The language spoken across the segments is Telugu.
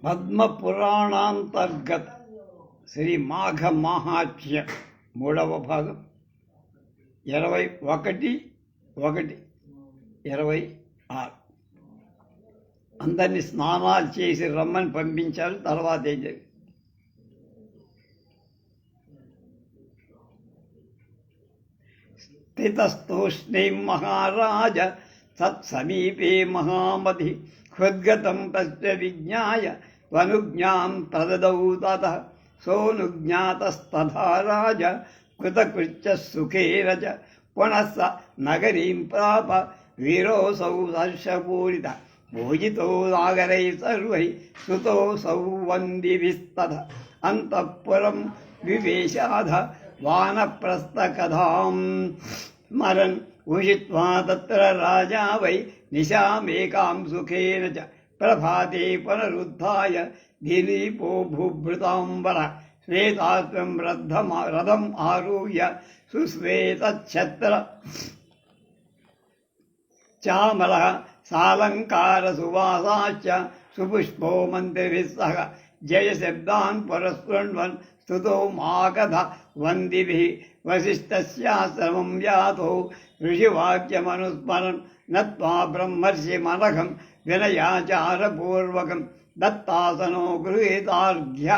పద్మపురాణాంతర్గత శ్రీ మాఘ మహాత్మ్య 3వ భాగం 21/1/26. అందరినీ స్నానాలు చేసి రమ్మని పంపించారు. తర్వాత ఏం జరిగింది? స్థితస్తూష్ణీ మహారాజ తత్సమీపే మహామతి హృద్గతం తస్య విజ్ఞాయ త్వనుజ్ఞాం ప్రదదౌ తతః సోనుజ్ఞాతస్తథా రాజ కృతకృత్య సుఖేన చ పునః స నగరీం ప్రాప వీరోऽసౌ హర్షపూరిత భోజితో నాగరై సర్వై సుతోऽసౌ వందిభిస్తథ అంతఃపురం వివేశాధ వానప్రస్థకథాం స్మరన్ ఉషిత్వా తత్ర రాజా వై నిశామేకాం సుఖేన చ ప్రభాతే పునరుత్థాయ దిలీపో భూభృతాంబర శ్వేతాత్వం రథం ఆరుహ్య సుశ్వేతఛత్ర చామల సాలంకార సువాసాశ్చ సుపుష్పో మంత్రిభిः సహ జయశబ్దాన్ పురస్పృణ్వన్ స్తుతో మాగధ వందిభిः వసిష్ఠస్యాశ్రమం యాతో ఋషివాక్యమనుస్మరన్ నత్వా బ్రహ్మర్షి మనఘం వినయాచారపూర్వకం దత్తాసనో గృహీతార్ఘ్య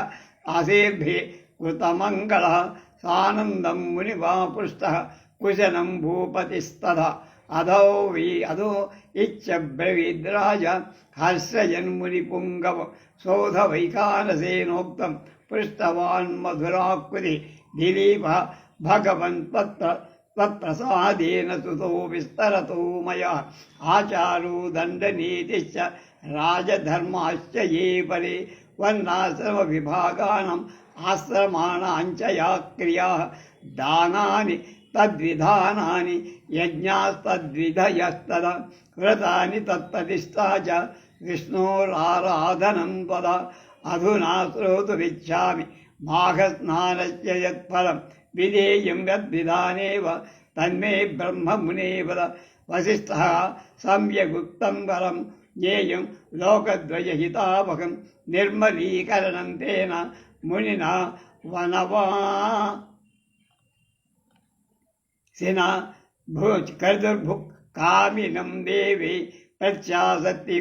ఆసేర్భే కృతమంగళ సానందం మునివాపృష్టః కుశలం భూపతిస్తథ అధో ఇచ్చబ్రవీద్రాజ హర్షయన్మునిపుంగవ శోధవైకానసేనోక్తం పృష్టవాన్ మధురాకృతి దిలీప భగవన్ తత్ప్రసాదేన సుతో విస్తరతో మయా ఆచారో దండనీతిశ్చ రాజధర్మాశ్చ ఏ పరే వర్ణాశ్రమ విభాగానం ఆశ్రమాణాంచ యా క్రియాః దానాని తద్విధానాని యజ్ఞాస్తద్విధయస్తదా వ్రతాని తత్ప్రతిష్ఠా చ విష్ణోరారాధనం పద అధునా శ్రోతుమిచ్ఛామి మాఘస్నానస్య యత్ఫలం విధేయం యద్విధానేవ తన్మే బ్రహ్మమునే వద వసిష్ఠః సమ్యగుక్తం వరం జ్ఞేయం లోకద్వయహితావహం నిర్మలీకరణం తేన మునినా వనవాసినా కర్దుర్భుక్ కామినం దేవి ప్రత్యాసత్తి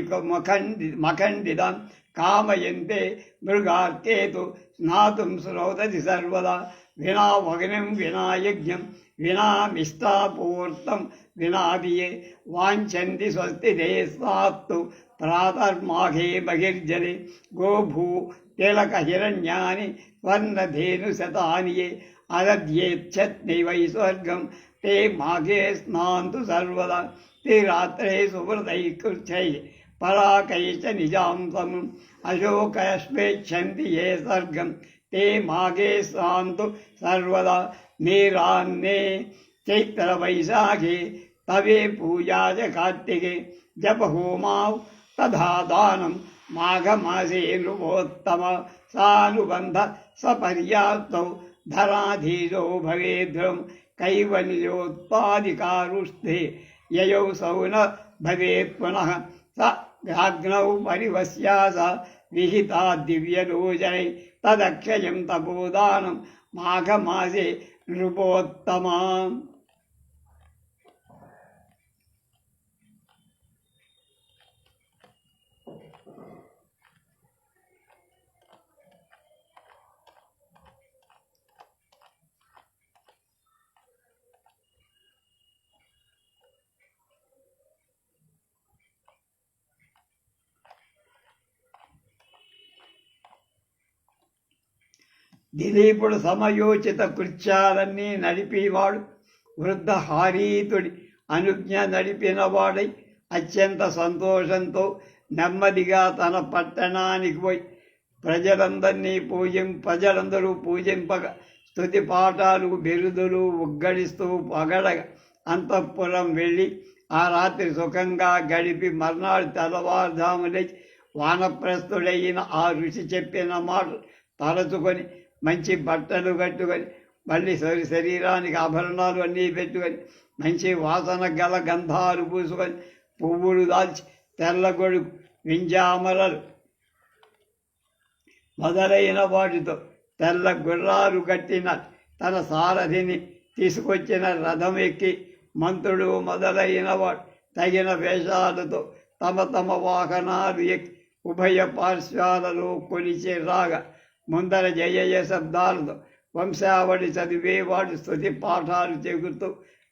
మఖండితం కామయంతే మృగార్కేతు స్నాతుం శ్రోతతి సర్వదా వినా వగ్నం వినా యజ్ఞం వినా మిష్టాపూర్తం వినా దియే వాంఛంతి స్వస్తి దే స్వాత్తు ప్రాతర్మాఘే బహిర్జనే గోభూ తిలక హిరణ్యాని స్వర్ణధేను శతాని ఏ అదధ్యేచ్ఛత్నైవై స్వర్గం ते माघे स्नान्तु सर्वदा ते रात्रे सुव्रतैः कृच्छैः पराकैश्च निजां समम् अशोकयस्वेच्छन्ति ये सर्गं ते माघे स्नान्तु सर्वदा नीरान्ने चैत्रवैशाखे तवे पूजा च कार्तिके जपहोमाौ तथा दानं माघमासे नृपोत्तम सानुबन्ध सपर्याप्तौ धराधीरो भवेद्ध्रुवम् कैवल्योत्पादिकारुष्ठे ययौ सौ न भवेत् पुनः स अग्नौ परिवस्यास विहिता दिव्यलोचनै तदक्षयं तपोदानं माघमासे नृपोत्तमा. దిలీపుడు సమయోచిత కృత్యాలన్నీ నడిపివాడు. వృద్ధ హారీతుడి అనుజ్ఞ నడిపినవాడై అత్యంత సంతోషంతో నెమ్మదిగా తన పట్టణానికి పోయి ప్రజలందరూ పూజింపగా స్తుతి పాఠాలు బిరుదులు ఉగ్గడిస్తూ పగడగా అంతఃపురం వెళ్ళి ఆ రాత్రి సుఖంగా గడిపి మర్నాడు తెల్లవారుజామున వానప్రస్థుడైన ఆ ఋషి చెప్పిన మాటలు తలచుకొని మంచి బట్టలు కట్టుకొని మళ్ళీ శరీరానికి ఆభరణాలు అన్నీ పెట్టుకొని మంచి వాసన గల గంధాలు పూసుకొని పువ్వులు దాల్చి తెల్ల గొడుగు వింజామరలు మొదలైన వాటితో తెల్ల గుర్రాలు కట్టిన తన సారథిని తీసుకొచ్చిన రథం ఎక్కి మంత్రుడు మొదలైన వాడు తగిన వేషాలతో తమ తమ వాహనాలు ఎక్కి ఉభయ పార్శ్వాలలో కొలిచి రాగా ముందర జయ శబ్దాలతో వంశావళి చదివేవాడు స్తుతి పాఠాలు చెబుతూ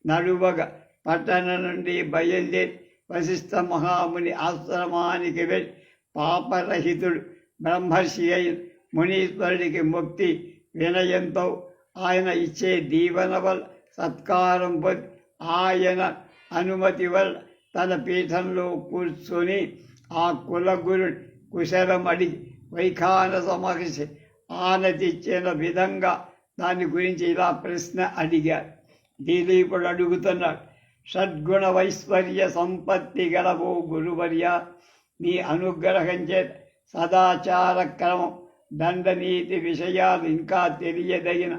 నడువగా పట్టణం నుండి బయలుదేరి వశిష్ఠ మహాముని ఆశ్రమానికి వెళ్ళి పాపరహితుడు బ్రహ్మర్షి అయిన మునీశ్వరుడికి ముక్తి వినయంతో ఆయన ఇచ్చే దీవెన వల్ల సత్కారం పొంది ఆయన అనుమతి వల్ల తన పీఠంలో కూర్చొని ఆ కులగురుడు కుశలం అడిగి వైఖానస మహర్షి ఆనతిచ్చిన విధంగా దాని గురించి ఇలా ప్రశ్న అడిగారు. దిలీపుడు అడుగుతున్నాడు, షడ్గుణ వైశ్వర్య సంపత్తి గలవో గురువర్య, నీ అనుగ్రహం చేత సదాచార క్రమం దండనీతి విషయాలు ఇంకా తెలియదగిన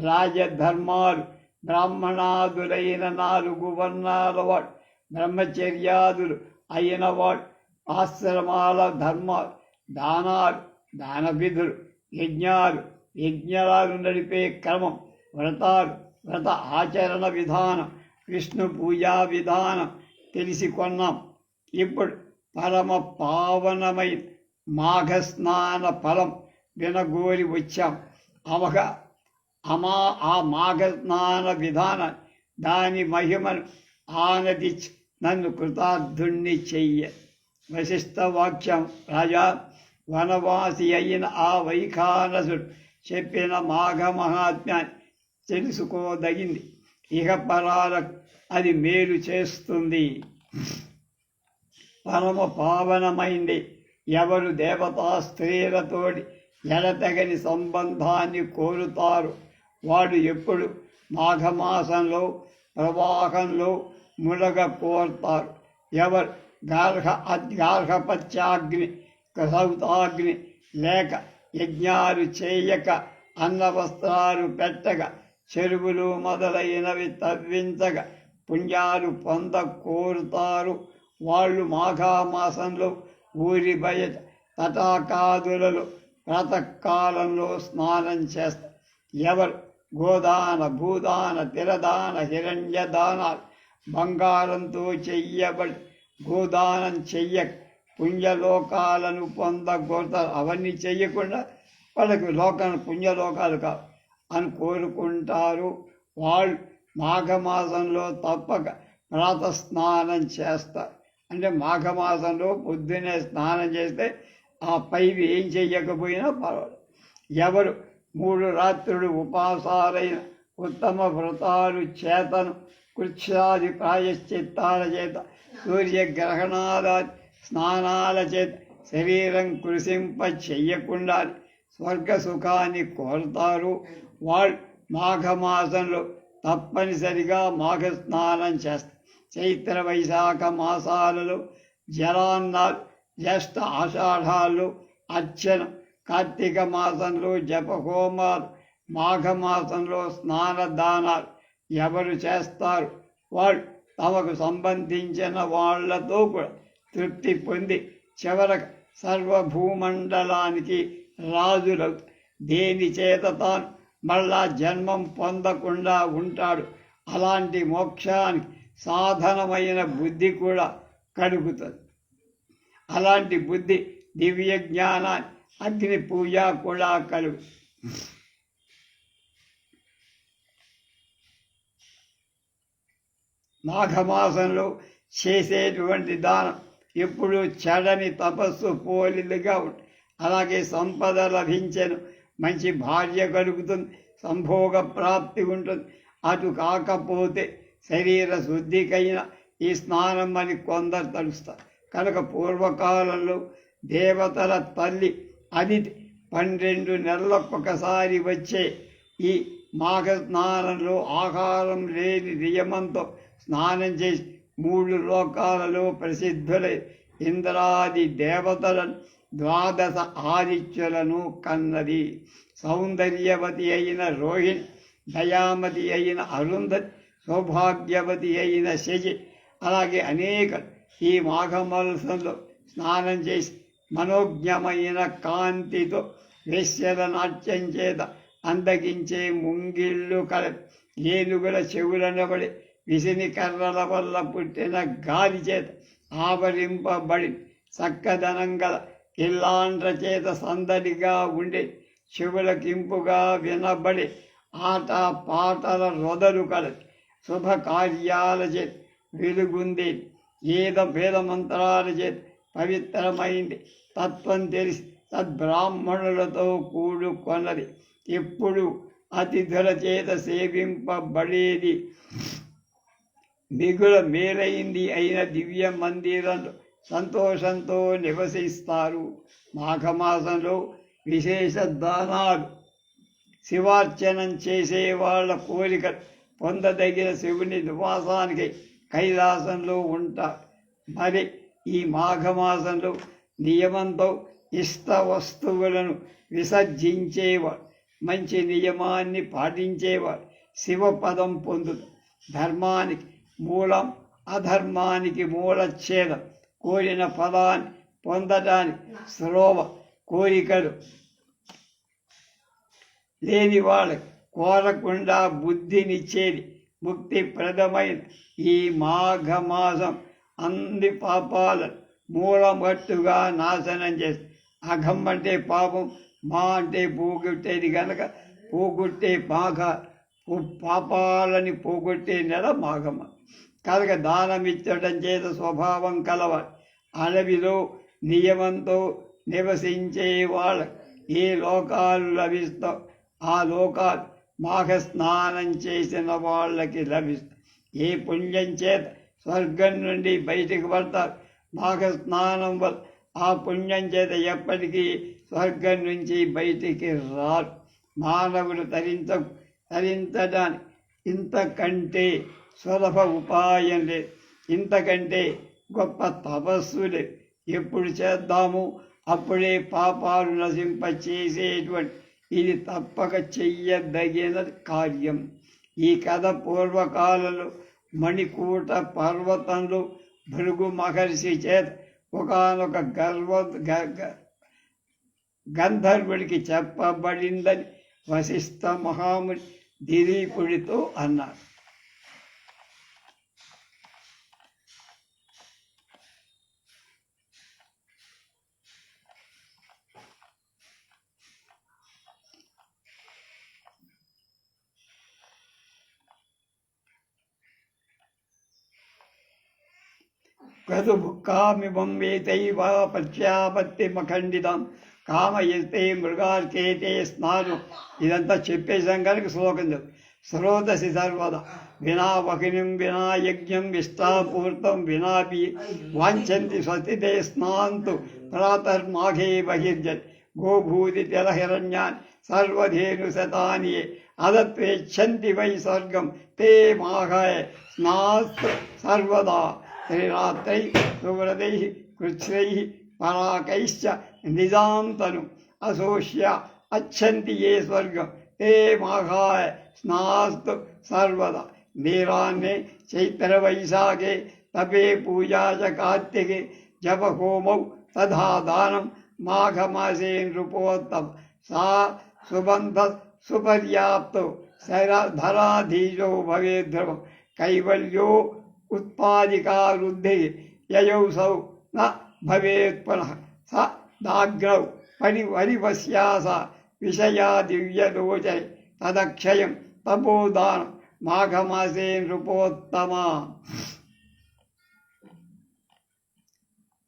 రాజధర్మాలు బ్రాహ్మణాదులైన 4 వర్ణాల వాడు బ్రహ్మచర్యాదులు అయిన వాడు ఆశ్రమాల ధర్మాలు దానాలు దానవిధులు యజ్ఞాలు యజ్ఞాలు నడిపే క్రమం వ్రతాలు వ్రత ఆచరణ విధానం విష్ణు పూజా విధానం తెలిసి కొన్నాం. ఇప్పుడు పరమ పావనమైన మాఘస్నాన ఫలం వినగోరి వచ్చాం. ఆ మాఘస్నాన విధానం దాని మహిమను ఆనదించి నన్ను కృతార్థుణ్ణి చెయ్య. వశిష్ఠ వాక్యం, రాజా, వనవాసి అయిన ఆ వైఖానసుడు చెప్పిన మాఘ మహాత్మ్యాన్ని తెలుసుకోదగింది. ఇహ పరాలకు అది మేలు చేస్తుంది. పరమ పావనమైంది. ఎవరు దేవతా స్త్రీలతోటి ఎడతెగని సంబంధాన్ని కోరుతారు వాడు ఎప్పుడు మాఘమాసంలో ప్రవాహంలో మునగ కోరుతారు. ఎవరు గార్హపత్యాగ్ని సౌతాగ్ని లేక యజ్ఞాలు చేయక అన్నవస్త్రాలు పెట్టక చెరువులు మొదలైనవి తవ్వించక పుణ్యాలు పొంద కోరుతారు వాళ్ళు మాఘమాసంలో ఊరి బయట తటాకాదులలో ప్రాతకాలంలో స్నానం చేస్తారు. ఎవరు గోదాన భూదాన తిరదాన హిరణ్య దానాలు బంగారంతో చెయ్యబడి గోదానం చెయ్యక పుణ్యలోకాలను పొందగోరుతారు. అవన్నీ చెయ్యకుండా వాళ్ళకి పుణ్యలోకాలు కావు అని కోరుకుంటారు. వాళ్ళు మాఘమాసంలో తప్పక ప్రాతస్నానం చేస్తారు. అంటే మాఘమాసంలో పొద్దున్నే స్నానం చేస్తే ఆ పైవి ఏం చెయ్యకపోయినా పర్వాలేదు. ఎవరు 3 రాత్రులు ఉపాసాలైన ఉత్తమ వ్రతాలు చేతను కృత్యాది ప్రాయశ్చిత్తాల చేత సూర్యగ్రహణాల స్నానాల చేత శరీరం కృషింప చెయ్యకుండా స్వర్గ సుఖాన్ని కోరుతారు. వాళ్ళు మాఘమాసంలో తప్పనిసరిగా మాఘ స్నానం చేస్తారు. చైత్ర వైశాఖ మాసాలలో జలాన్నాలు, జ్యేష్ఠ ఆషాఢాలు అర్చన, కార్తీక మాసంలో జపహోమాలు, మాఘమాసంలో స్నానదానాలు ఎవరు చేస్తారు వాళ్ళు తమకు సంబంధించిన వాళ్లతో కూడా తృప్తి పొంది చివరకు సర్వభూమండలానికి రాజులవు. దేని చేత తాను మళ్ళా జన్మం పొందకుండా ఉంటాడు. అలాంటి మోక్షానికి సాధనమైన బుద్ధి కూడా కలుగుతుంది. అలాంటి బుద్ధి దివ్య జ్ఞానాన్ని అగ్ని పూజ కూడా కలుగు. మాఘమాసంలో చేసేటువంటి దానం ఎప్పుడు చెడని తపస్సు పోలిలుగా ఉంటుంది. అలాగే సంపద లభించను, మంచి భార్య కలుగుతుంది, సంభోగ ప్రాప్తి ఉంటుంది. అటు కాకపోతే శరీర శుద్ధికైన ఈ స్నానం అని కొందరు తలుస్తారు. కనుక పూర్వకాలంలో దేవతల తల్లి అదితి 12 నెలలకొకసారి వచ్చే ఈ మాఘ స్నానంలో ఆహారం లేని నియమంతో స్నానం చేసి 3 లోకాలలో ప్రసిద్ధులై ఇంద్రాది దేవతలను 12 ఆదిత్యులను కన్నది. సౌందర్యవతి అయిన రోహిణి, దయామతి అయిన అరుంధతి, సౌభాగ్యవతి అయిన శచి, అలాగే అనేక ఈ మాఘమాసంలో స్నానం చేసి మనోజ్ఞమైన కాంతితో వేశ్యల నాట్యం చేత అందగించే ముంగిళ్ళు ఏనుగుల చెవులనబడి విసిని కర్రల వల్ల పుట్టిన గాలి చేత ఆవరింపబడి చక్కదనం గల ఇల్లాండ్ర చేత సందడిగా ఉండే చెవులకింపుగా వినబడి ఆట పాటల రొదలు కలది శుభకార్యాల చేత వెలుగుంది వేద మంత్రాల చేత పవిత్రమైంది తత్వం తెలిసి సద్బ్రాహ్మణులతో కూడుకొన్నది ఎప్పుడు అతిథుల చేత సేవింపబడేది మిగుల మేలైంది అయిన దివ్య మందిరంలో సంతోషంతో నివసిస్తారు. మాఘమాసంలో విశేష దానాలు శివార్చనం చేసే వాళ్ళ కోరిక పొందదగిన శివుని నివాసానికి కైలాసంలో ఉంటారు. మరి ఈ మాఘమాసంలో నియమంతో ఇష్ట వస్తువులను విసర్జించేవాడు మంచి నియమాన్ని పాటించేవాడు శివపదం పొందుతాడు. ధర్మానికి మూలం అధర్మానికి మూలఛేదం. కోరిన ఫలాన్ని పొందడానికి స్రోవ కోరికలు లేని వాళ్ళకి కోరకుండా బుద్ధినిచ్చేది ముక్తిప్రదమైన ఈ మాఘమాసం అన్ని పాపాలను మూలమట్టుగా నాశనం చేస్తుంది. అఘం అంటే పాపం, మా అంటే పోగొట్టేది కనుక పోగొట్టే పాపాలని పోగొట్టే నెల మాఘమ కనుక దానమిచ్చడం చేత స్వభావం కలవాడు. అడవిలో నియమంతో నివసించే వాళ్ళ ఏ లోకాలు లభిస్తావు ఆ లోకాలు మాఘ స్నానం చేసిన వాళ్ళకి లభిస్తాయి. ఏ పుణ్యం చేత స్వర్గం నుండి బయటికి పడతారు మాఘ స్నానం వల్ల ఆ పుణ్యం చేత ఎప్పటికీ స్వర్గం నుంచి బయటికి రారు. మానవుడు తరించడానికి ఇంతకంటే సులభ ఉపాయం లేదు, ఇంతకంటే గొప్ప తపస్సు లేదు. ఎప్పుడు చేద్దాము అప్పుడే పాపాలు నశింపచేసేటువంటి ఇది తప్పక చెయ్యదగిన కార్యం. ఈ కథ పూర్వకాలంలో మణికూట పర్వతంలో భృగు మహర్షి చేత ఒకనొక గంధర్వుడికి చెప్పబడిందని వశిష్ఠ మహాముని దిలీపుడితో అన్నారు. గదుభుక్కామిమం వేతైవ ప్రత్యాపత్తిమఖండితం కామయస్తే మృగార్కేతే స్నానం. ఇదంతా చెప్పేసాం కనుక శ్లోకం చెప్పు. శ్రోతసి సర్వదా వినా వహినిం వినా యజ్ఞం విష్టాపూర్తం వినాపి వాంఛంతి స్వస్తితే స్నాంతు ప్రాతర్మాఘే బహిర్జన్ గోభూతి తిలహిరణ్యాన్ సర్వధేను శతాని అదత్వేచ్ఛంతి వై స్వర్గం తే మాఘాయ స్నాస్తు సర్వదా. శ్రీరాత్రై సువ్రతై కృచ్ఛ్రై పరాకైశ్చ నిజాం తను అశోష్య అచ్చంతి ఏ స్వర్గం తే మాఘాయ స్నాస్తు సర్వదా. నీరాన్నే చైత్ర వైశాఖే తపే పూజా చ కార్తికే జప హోమౌ తథా దానం మాఘమాసే నృపోత్తమ. సా సుబంధ సుపర్యాప్తో ధరాధీజో భవేద్ధ్రువం కైవల్యో ఉత్పాదికా వృద్ధి యయౌసౌ న భవేత్ పునః. స దాగ్రౌ పరివశ్యాస విషయా దివ్యలోచై తదక్షయం తపోదానం మాఘమాసే నృపోత్తమా.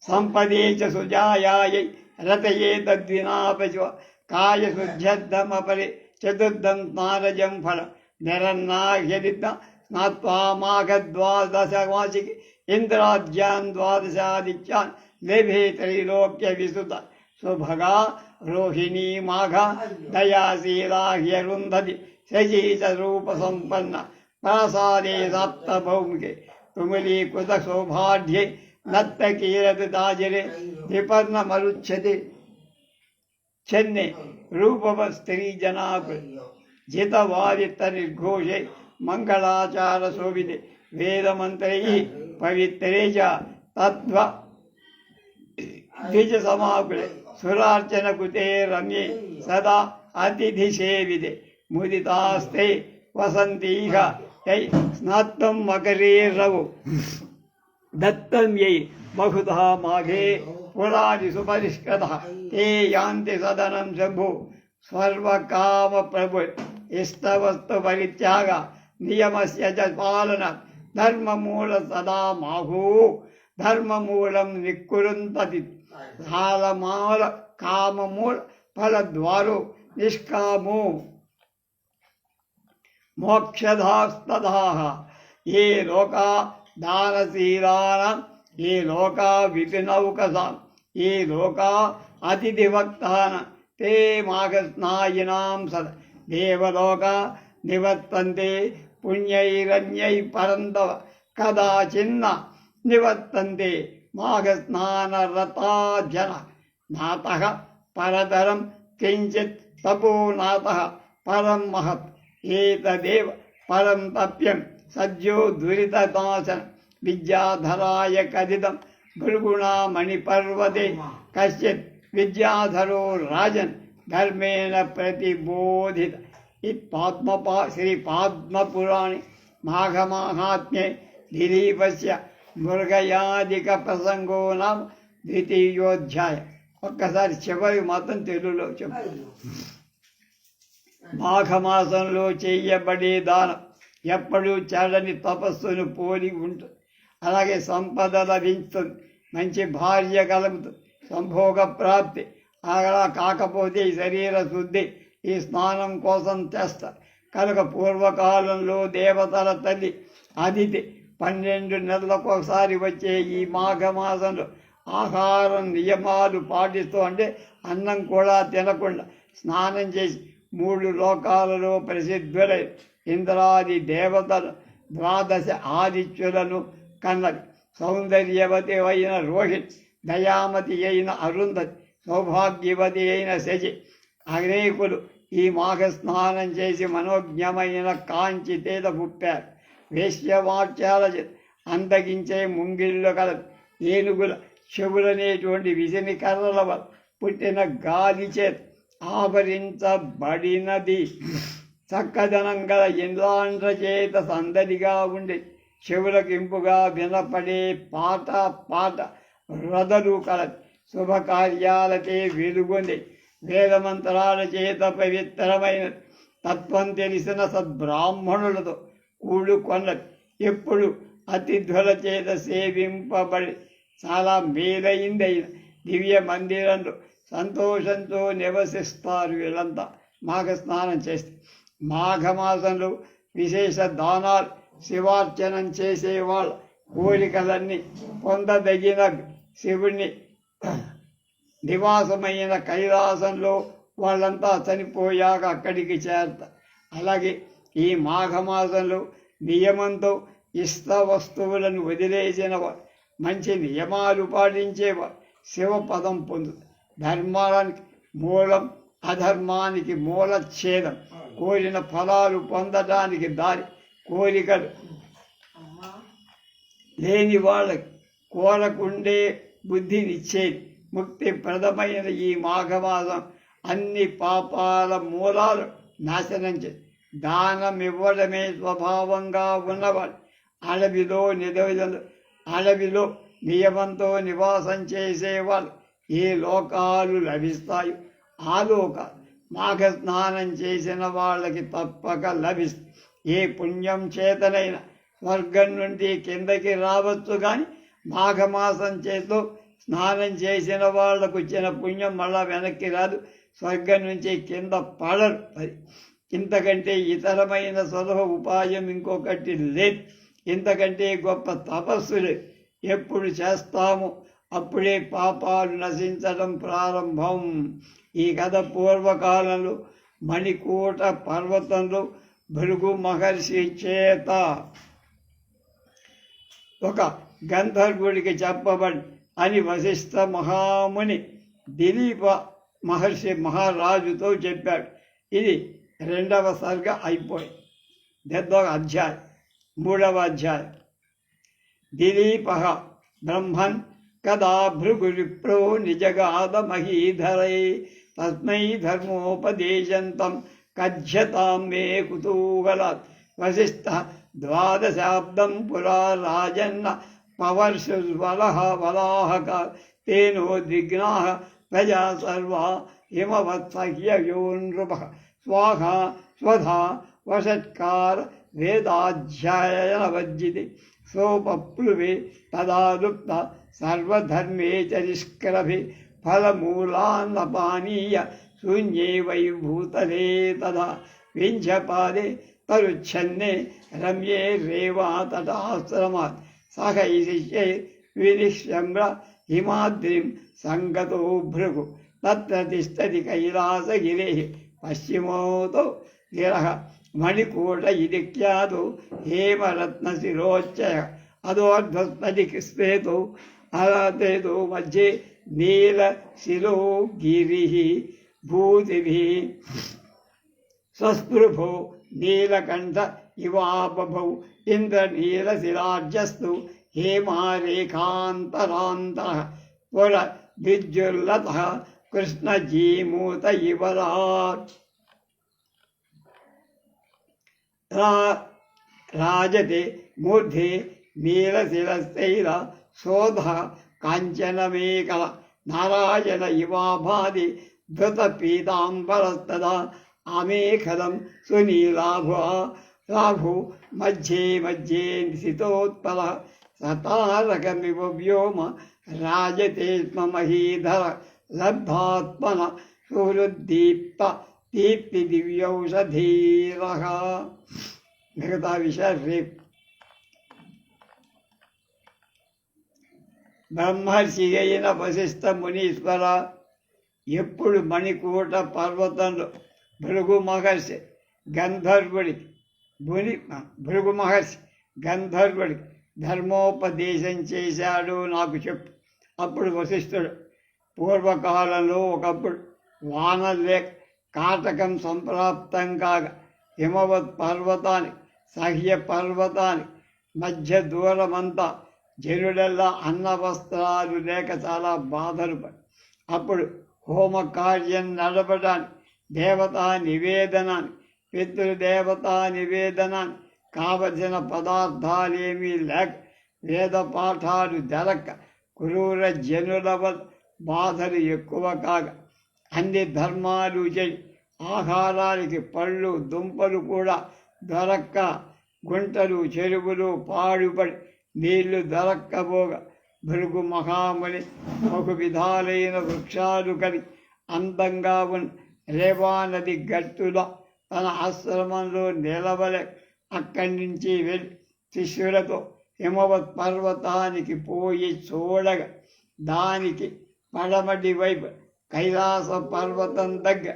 సంపదే చ సుజాయాయై రతయే తద్వినాపశివ కాయశుద్ధ్యర్థమపరి చతుర్థం స్నారజం ఫలం నిరన్నాహ్యదిద్ద స్నాత్వా మాఘద్వాదశమాసికి ఇంద్రాజ్యాన్ ద్వాదశాదిత్యాన్ లేభే త్రైలోక్య విసుత. సుభగా రోహిణీ మాఘ దయాశీలాహ్యరుంధతి శశీచ రూప సంపన్న ప్రాసాదే సప్తభౌమికే తుములీకృత శోభాఢ్యే నత్తకీరతాజరే విపర్ణ మరుచ్ఛతే చెన్నె రూపవ స్త్రీ జనాకుల జితవాదితరిఘోషే మంగళాచార శోభితే వేదమంత్రై పవిత్రే చ తద్వ ద్విజ సమాకులే సురార్చన కుతే రమ్యే సదా అతిథి సేవితే ముదితాస్తే వసంతీహ యై స్నాత్తం మకరే రవు దత్తం యై బహుధా మాఘే పురాణి సుపరిష్కృతః తే యాంతి సదనం శంభు సర్వకామ ప్రభు ఇష్టవస్తు పరిత్యాగ నియమస్య చ పాలన ధర్మమూల సదా మాహు ధర్మమూలం నిక్కురుంతతి కాలమాల కామమూల ఫలద్వారో నిష్కామో మోక్షధాస్తదాః ఏ లోకా దానశీలానాం ఏ లోకా విపినౌకసాం ఏ లోకా అతిథిభక్తానాం తే మాఘస్నాయినాం సద దేవలోకా నివర్తంతే పుణ్యైరన్యై పరంతవ కదాచిన్న నివర్తంతే మాఘస్నానరతా జన నాతః పరతరం కించిత్ తపోనాతః పరం మహత్ ఏతదేవ పరం తప్యం సజ్జో దురితనాశన విద్యాధరాయ కథితం భృగుణామణిపర్వతే కశ్చిత్ విద్యాధరో రాజన్ ధర్మేణ ప్రతిబోధిత శ్రీ పద్మపురాణి మాఘమాహాత్మ్యే దిలీపస్య మృగయాదిక ప్రసంగో నామ ద్వితీయోధ్యాయ. ఒక్కసారి చివరి మాత్రం తెలుగులో చెప్పు. మాఘమాసంలో చేయబడే దానం ఎప్పుడూ చెడని తపస్సును పోలి ఉంటుంది. అలాగే సంపద లభిస్తుంది, మంచి భార్య కలుగుతుంది, సంభోగ ప్రాప్తి. అలా కాకపోతే ఈ శరీర శుద్ధి ఈ స్నానం కోసం చేస్తారు కనుక పూర్వకాలంలో దేవతల తల్లి అదితి 12 నెలలకు ఒకసారి వచ్చే ఈ మాఘమాసంలో ఆహారం నియమాలు పాటిస్తూ అంటే అన్నం కూడా తినకుండా స్నానం చేసి 3 లోకాలలో ప్రసిద్ధులై ఇంద్రాది దేవతలు 12 ఆదిత్యులను కన్నది. సౌందర్యవతి అయిన రోహిణి, దయామతి అయిన అరుంధతి, సౌభాగ్యవతి అయిన శచి అనేకులు ఈ మాఘ స్నానం చేసి మనోజ్ఞమైన కాంచి తేద పుట్టారు. వేశ్యవాక్యాల అందగించే ముంగిళ్ళు కలదు. ఏనుగుల చెవులనేటువంటి విసిని కర్రల వల్ల పుట్టిన గాలి చేత ఆవరించబడినది. చక్కదనం గల ఇంద్రాంధ్ర చేత సందడిగా ఉండి చెవులకు ఇంపుగా వినపడే పాట రథలు కలదు. శుభకార్యాలకే వెలుగొంది. వేదమంత్రాల చేత పవిత్రమైన తత్వం తెలిసిన సద్బ్రాహ్మణులతో కూడుకొన్నది. ఎప్పుడు అతిథుల చేత సేవింపబడి చాలా మేలైందైన దివ్య మందిరంలో సంతోషంతో నివసిస్తారు. వీళ్ళంతా మాఘ స్నానం చేస్తే మాఘమాసంలో విశేష దానాలు శివార్చనం చేసేవాళ్ళ కోరికలన్నీ పొందదగిన శివుణ్ణి నివాసమైన కైలాసంలో వాళ్ళంతా చనిపోయాక అక్కడికి చేరతారు. అలాగే ఈ మాఘమాసంలో నియమంతో ఇష్ట వస్తువులను వదిలేసిన వారు, మంచి నియమాలు పాటించేవారు శివపదం పొందుతారు. ధర్మానికి మూలం, అధర్మానికి మూలఛేదం. కోరిన ఫలాలు పొందడానికి దారి. కోరికలు లేని వాళ్ళకి కోరకుండే బుద్ధినిచ్చేది. ముక్తి ప్రదమైన ఈ మాఘమాసం అన్ని పాపాల మూలాలు నాశనం చేసి దానం ఇవ్వడమే స్వభావంగా ఉన్నవాడు. అడవిలో నియమంతో నివాసం చేసేవాళ్ళు ఏ లోకాలు లభిస్తాయో ఆ లోకాలు మాఘ స్నానం చేసిన వాళ్ళకి తప్పక లభిస్తాయి. ఏ పుణ్యం చేతనైనా స్వర్గం నుండి కిందకి రావచ్చు, కానీ మాఘమాసం చేతిలో స్నానం చేసిన వాళ్లకు వచ్చిన పుణ్యం మళ్ళా వెనక్కి రాదు, స్వర్గం నుంచి కింద పడరు. అది ఇంతకంటే ఇతరమైన సులభ ఉపాయం ఇంకొకటి లేదు. ఇంతకంటే గొప్ప తపస్సు లేదు. ఎప్పుడు చేస్తామో అప్పుడే పాపాలు నశించడం ప్రారంభం. ఈ కథ పూర్వకాలంలో మణికూట పర్వతంలో భృగు మహర్షి చేత ఒక గంధర్వుడికి చెప్పబడి అని వశిష్ఠ మహాముని దిలీప మహర్షి మహారాజుతో చెప్పాడు. ఇది 2వ సర్గ అయిపోయింది. 10వ అధ్యాయం 3వ అధ్యాయం. దిలీప బ్రహ్మన్ కదా భృగువిప్రో నిజగాదమహీధరై తస్మై ధర్మోపదేశంతం కథ్యతాం మే కుతూహలాత్ వశిష్ఠ ద్వాదశాబ్దం పురా రాజన్న పవర్షువలః వలాహక తేనోద్విగ్నాః ప్రజా సర్వా హిమవత్సహ్యయో నృపః స్వాహా స్వధా వషట్కార వేదాధ్యాయనవజ్జితి సోపప్లువే తదా లుప్త సర్వధర్మే చ నిష్క్రభి ఫలమూలాన్నపానీయ శూన్యే వై భూతలే తదా వింధ్యపాదే తరుచ్ఛన్నే రమ్యే రేవా తటాశ్రమాత్ సహైశిష్యై వినిశ్యమ్ర హిమాద్రిం సంగతో భృగు తత్ర తిష్టతి కైలాసగిరేః పశ్చిమోతో గిరః మణికూట ఇది ఖ్యాతో హేమరత్నశిరోచ్చయ అదోర్ధ్వస్పతి శ్వేతో అరతేతో మధ్యే నీలశిలో గిరిః భూతిభిః స్వస్పృభో నీలకంఠ ఇవాబభౌ ఇంద్రనీలశిలార్జస్తు హేమారేఖాంతరాంతరః పుర విద్యుల్లతః కృష్ణజీమూత ఇవరాట్ రాజతే మూర్ధే నీలశిలశైల శోధ కాంచనమేకల నారాయణ ఇవాభాది ధృత పీతాంబరస్తదా ఆమేఖలం సునీలాభు మధ్యే మధ్యే నిశితోత్పల సతారకమివ వ్యోమ రాజతే స్మ మహీధర లబ్ధాత్మన సుహృద్దీప్త దీప్తి దివ్యౌషధీరః. మిగతా విషయాలు రేపు. బ్రహ్మర్షి అయిన వశిష్ఠ మునీశ్వర ఎప్పుడు మణికూట పర్వతంలో భృగు మహర్షి గంధర్వుడికి భృగు మహర్షి గంధర్వుడికి ధర్మోపదేశం చేశాడు నాకు చెప్పు. అప్పుడు వశిష్ఠుడు పూర్వకాలంలో ఒకప్పుడు వానలేక కాటకం సంప్రాప్తం కాగా హిమవత్ పర్వతానికి సహ్య పర్వతానికి మధ్య దూరమంతా జనుడల్లా అన్న వస్త్రాలు లేక చాలా బాధలు పడి అప్పుడు హోమ కార్యం నడపడానికి దేవతా నివేదనాన్ని పితృదేవతా నివేదనాన్ని కావలసిన పదార్థాలేమీ లేక వేద పాఠాలు జరక్క క్రూర జనుల వల్ల బాధలు ఎక్కువ కాగా అన్ని ధర్మాలు చేయి ఆహారానికి పళ్ళు దుంపలు కూడా దొరక్క గుంటలు చెరువులు పాడుపడి నీళ్లు దొరక్కబోగా భృగు మహాముని ఒక విధాలైన వృక్షాలు కలి అందంగా ఉన్న రేవా నది గట్టులో తన ఆశ్రమంలో నిలవలే అక్కడి నుంచి వెళ్ళి శిష్యులతో హిమవత్ పర్వతానికి పోయి చూడగా దానికి పడమటి వైపు కైలాస పర్వతం దగ్గర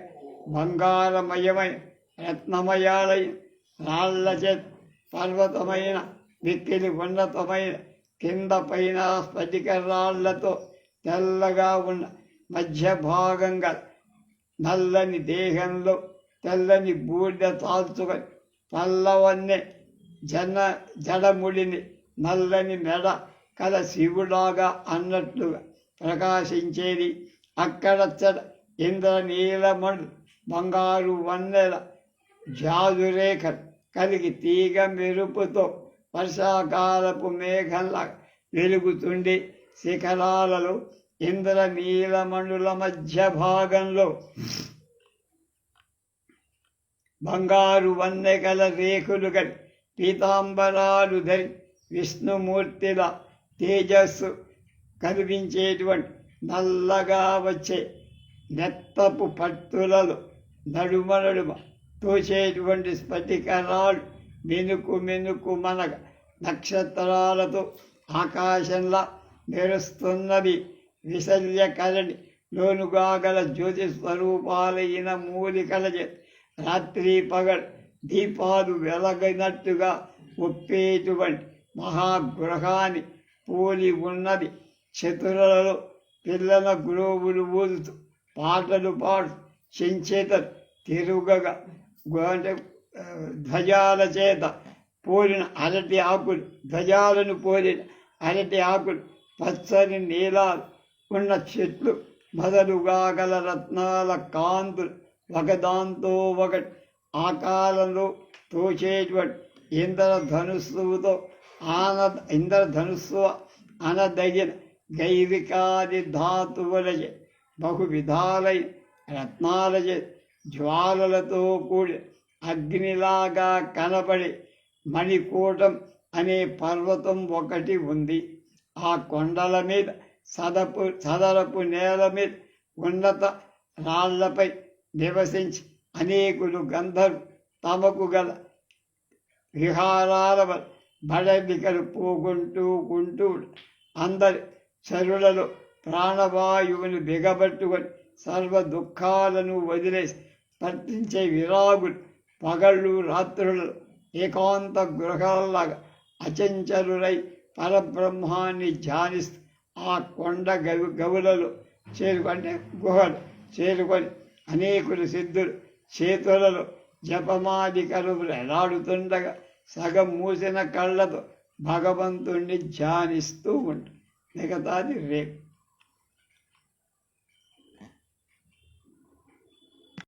బంగారమయమైన రత్నమయాలైన రాళ్ల చేత పర్వతమైన మిక్కిలి ఉన్నతమైన కింద పైన స్ఫటిక రాళ్లతో తెల్లగా ఉన్న మధ్య భాగంగా నల్లని దేహంలో తెల్లని బూడిద తాల్చుకొని పల్లవన్నే జడముడిని నల్లని మెడ కల శివుడాగా అన్నట్లుగా ప్రకాశించేది. అక్కడచ్చట ఇంద్రనీలమణులు బంగారు వన్నెల జాదురేఖలు కలిగి తీగ మెరుపుతో వర్షాకాలపు మేఘంలా వెలుగుతుండి శిఖరాలలో ఇంద్రనీలమణుల మధ్య భాగంలో బంగారు వన్నెగల రేకులు గలి పీతాంబరాలు ధరి విష్ణుమూర్తిల తేజస్సు కనిపించేటువంటి నల్లగా వచ్చే నెత్తపు పట్టులలో నడుమ తోచేటువంటి స్ఫటికరాలు మెనుకు మెనుకు మనగ నక్షత్రాలతో ఆకాశంలా మెరుస్తున్నది. విశల్యకరణి లోనుగా గల జ్యోతి స్వరూపాలైన మూలికల రాత్రి పగలు దీపాలు వెలగనట్టుగా ఒప్పేటువంటి మహాగృహాన్ని పోలి ఉన్నది. చతురలలో పిల్లల గ్రోవులు ఊదుతూ పాటలు పాడు చెంచేత తిరుగగా ధ్వజాల చేత పోలిన అరటి ఆకులు ధ్వజాలను పోలిన అరటి ఆకులు పచ్చని నీలాలు ఉన్న చెట్లు బదులుగా గల రత్నాల కాంతులు ఒకదాంతో ఒకటి ఆకారంలో తోచేటువంటి ఇంద్రధనుస్సు అనదగిన గైరికాది ధాతువులచే బహువిధాలైన రత్నాలచే జ్వాలలతో కూడి అగ్నిలాగా కనబడి మణికూటం అనే పర్వతం ఒకటి ఉంది. ఆ కొండల మీద సదరపు నేల మీద ఉన్నత రాళ్లపై నివసించి అనేకులు గంధర్వు తమకు గల విహారాల బడలికలు పోగొంటూ అందరి చరులలో ప్రాణవాయువుని బిగబట్టుకొని సర్వ దుఃఖాలను వదిలేసి తర్తించే విరాగులు పగళ్ళు రాత్రులలో ఏకాంత గృహాల్లాగా అచంచలులై పరబ్రహ్మాన్ని ధ్యానిస్తూ ఆ కొండ గవులలో గుహలు చేరుకొని అనేకులు సిద్ధులు చేతులలో జపమాదికలు ఎలాడుతుండగా సగం మూసిన కళ్ళతో భగవంతుణ్ణి ధ్యానిస్తూ ఉంటారు. మిగతాది రేపు.